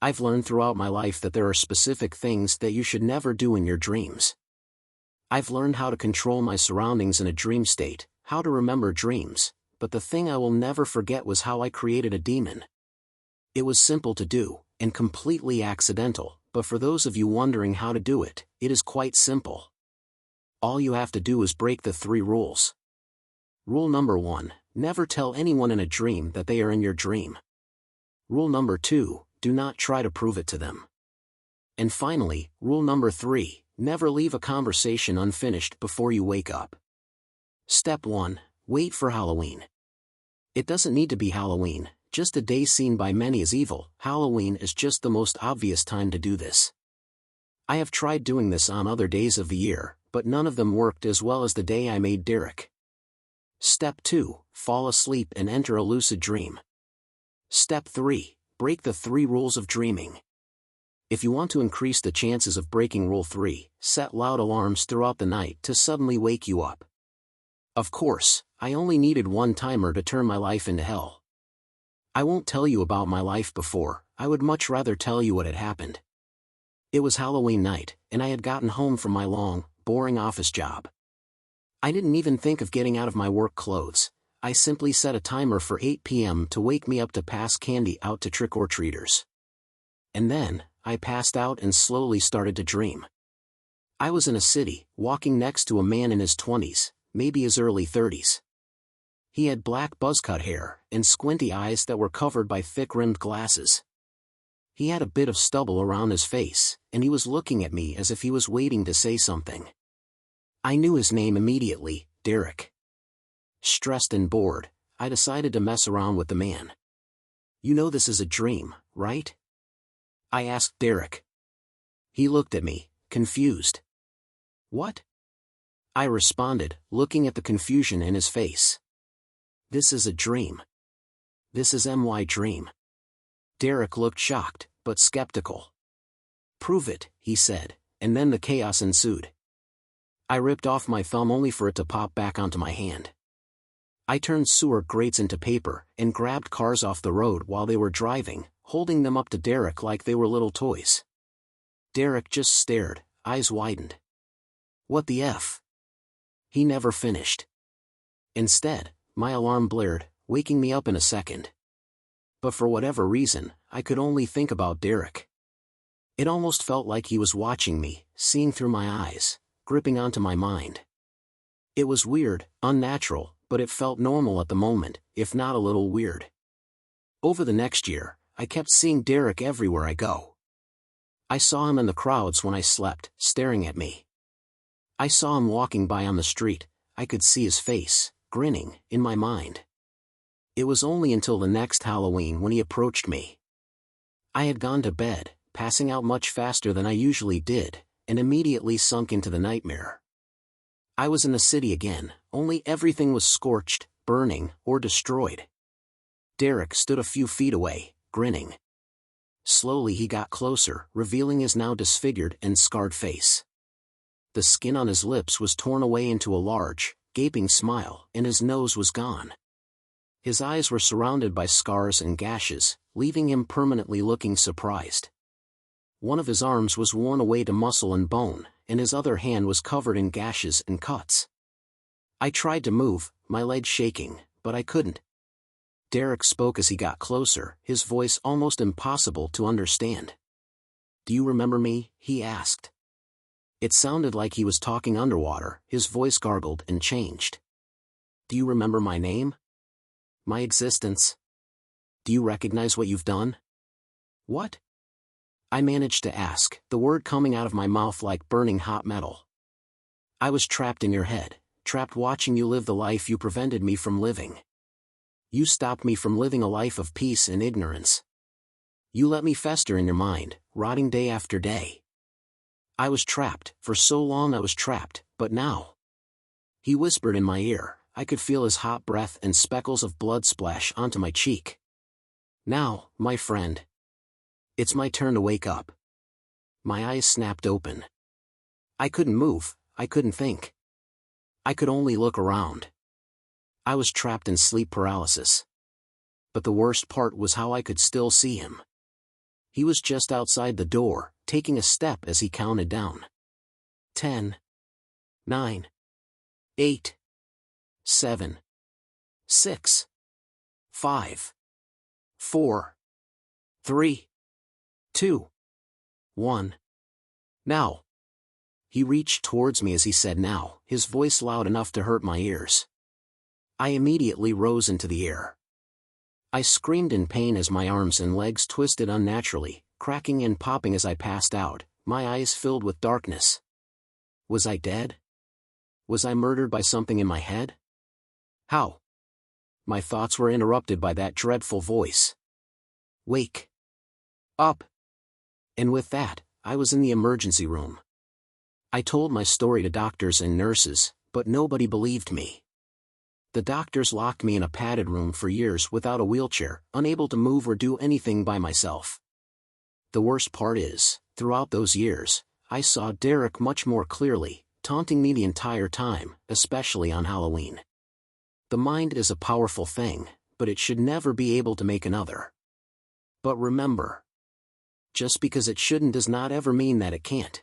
I've learned throughout my life that there are specific things that you should never do in your dreams. I've learned how to control my surroundings in a dream state, how to remember dreams, but the thing I will never forget was how I created a demon. It was simple to do, and completely accidental, but for those of you wondering how to do it, it is quite simple. All you have to do is break the 3 rules. Rule number 1, never tell anyone in a dream that they are in your dream. Rule number 2, do not try to prove it to them. And finally, rule number 3, never leave a conversation unfinished before you wake up. Step 1, wait for Halloween. It doesn't need to be Halloween, just a day seen by many as evil. Halloween is just the most obvious time to do this. I have tried doing this on other days of the year, but none of them worked as well as the day I made Derek. Step 2, fall asleep and enter a lucid dream. Step 3, break the 3 rules of dreaming. If you want to increase the chances of breaking rule 3, set loud alarms throughout the night to suddenly wake you up. Of course, I only needed one timer to turn my life into hell. I won't tell you about my life before, I would much rather tell you what had happened. It was Halloween night, and I had gotten home from my long, boring office job. I didn't even think of getting out of my work clothes. I simply set a timer for 8 p.m. to wake me up to pass candy out to trick-or-treaters. And then, I passed out and slowly started to dream. I was in a city, walking next to a man in his 20s, maybe his early 30s. He had black buzzcut hair, and squinty eyes that were covered by thick-rimmed glasses. He had a bit of stubble around his face, and he was looking at me as if he was waiting to say something. I knew his name immediately, Derek. Stressed and bored, I decided to mess around with the man. "You know this is a dream, right?" I asked Derek. He looked at me, confused. "What?" I responded, looking at the confusion in his face. "This is a dream. This is my dream." Derek looked shocked, but skeptical. "Prove it," he said, and then the chaos ensued. I ripped off my thumb only for it to pop back onto my hand. I turned sewer grates into paper, and grabbed cars off the road while they were driving, holding them up to Derek like they were little toys. Derek just stared, eyes widened. What the F? He never finished. Instead, my alarm blared, waking me up in a second. But for whatever reason, I could only think about Derek. It almost felt like he was watching me, seeing through my eyes, gripping onto my mind. It was weird, unnatural, but it felt normal at the moment, if not a little weird. Over the next year, I kept seeing Derek everywhere I go. I saw him in the crowds when I slept, staring at me. I saw him walking by on the street, I could see his face, grinning, in my mind. It was only until the next Halloween when he approached me. I had gone to bed, passing out much faster than I usually did, and immediately sunk into the nightmare. I was in the city again, only everything was scorched, burning, or destroyed. Derek stood a few feet away, grinning. Slowly he got closer, revealing his now disfigured and scarred face. The skin on his lips was torn away into a large, gaping smile, and his nose was gone. His eyes were surrounded by scars and gashes, leaving him permanently looking surprised. One of his arms was worn away to muscle and bone, and his other hand was covered in gashes and cuts. I tried to move, my legs shaking, but I couldn't. Derek spoke as he got closer, his voice almost impossible to understand. "Do you remember me?" he asked. It sounded like he was talking underwater, his voice gargled and changed. "Do you remember my name? My existence? Do you recognize what you've done?" "What?" I managed to ask, the word coming out of my mouth like burning hot metal. "I was trapped in your head, trapped watching you live the life you prevented me from living. You stopped me from living a life of peace and ignorance. You let me fester in your mind, rotting day after day. I was trapped, for so long I was trapped, but now." He whispered in my ear, I could feel his hot breath and speckles of blood splash onto my cheek. "Now, my friend. It's my turn to wake up." My eyes snapped open. I couldn't move, I couldn't think. I could only look around. I was trapped in sleep paralysis. But the worst part was how I could still see him. He was just outside the door, taking a step as he counted down. 10, 9, 8, 7, 6, 5, 4, 3, 2, 1. Now. He reached towards me as he said now, his voice loud enough to hurt my ears. I immediately rose into the air. I screamed in pain as my arms and legs twisted unnaturally, cracking and popping as I passed out, my eyes filled with darkness. Was I dead? Was I murdered by something in my head? How? My thoughts were interrupted by that dreadful voice. Wake up! And with that, I was in the emergency room. I told my story to doctors and nurses, but nobody believed me. The doctors locked me in a padded room for years without a wheelchair, unable to move or do anything by myself. The worst part is, throughout those years, I saw Derek much more clearly, taunting me the entire time, especially on Halloween. The mind is a powerful thing, but it should never be able to make another. But remember, just because it shouldn't does not ever mean that it can't.